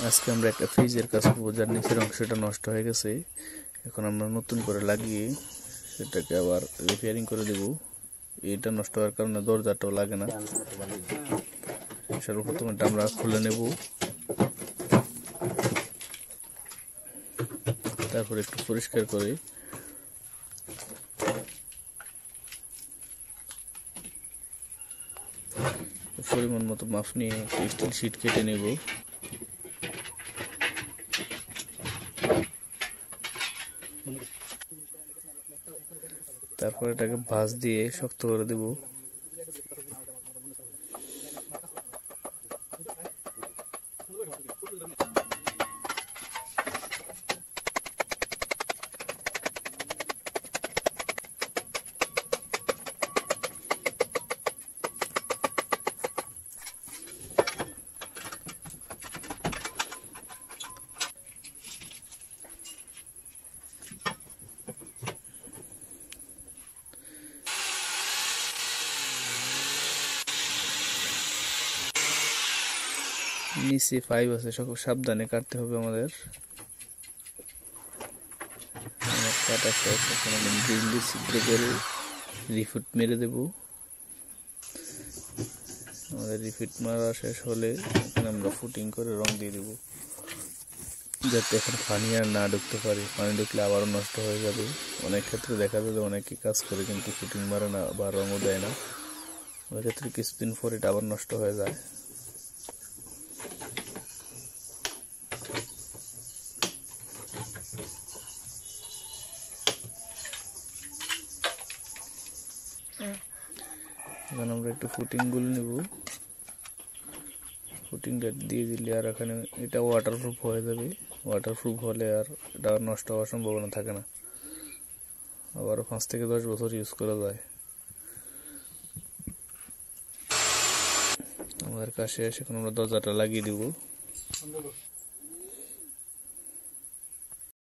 আজকে আমরা একটা ফ্রিজের কাজ করবো, যার নিচের অংশটা নষ্ট হয়ে গেছে। এখন আমরা নতুন করে লাগিয়ে সেটাকে আবার রিপেয়ারিং করে দেব। এটা নষ্ট হওয়ার কারণে দরজাটাও লাগে না। সর্বপ্রথমে এটা আমরা খুলে নেব, তারপর একটু পরিষ্কার করে পরিমাণ মতো মাপ নিয়ে স্টিল শিট কেটে নেব। তারপর এটাকে ভাঁজ দিয়ে শক্ত করে দেব। নিচে পাইপ আছে, সব সাবধানে কাটতে হবে আমাদের। কাটা শেষ, এখন আমি ড্রিল দিয়ে ছিদ্র করে রিফিট মেরে দেব। আমাদের রিফিট মারা শেষ হলে এখানে আমরা ফুটিং করে রং দিয়ে দেব, যাতে এখন পানি আর না ঢুকতে পারে। পানি ঢুকলে আবারও নষ্ট হয়ে যাবে। অনেক ক্ষেত্রে দেখা যায় যে অনেকে কাজ করে কিন্তু ফুটিং মারে না বা রঙও দেয় না। অনেক ক্ষেত্রে কিছুদিন পর এটা আবার নষ্ট হয়ে যায়। এখন আমরা একটু ফুটিং গুলো নেব। ফুটিংটা দিয়ে দিলে আর এখানে এটা ওয়াটারপ্রুফ হয়ে যাবে। ওয়াটারপ্রুফ হলে আর এটা নষ্ট হওয়ার সম্ভাবনা থাকে না, আবারও 5 থেকে 10 বছর ইউজ করা যায়। আমাদের কাছে এখন আমরা দরজাটা লাগিয়ে দিব।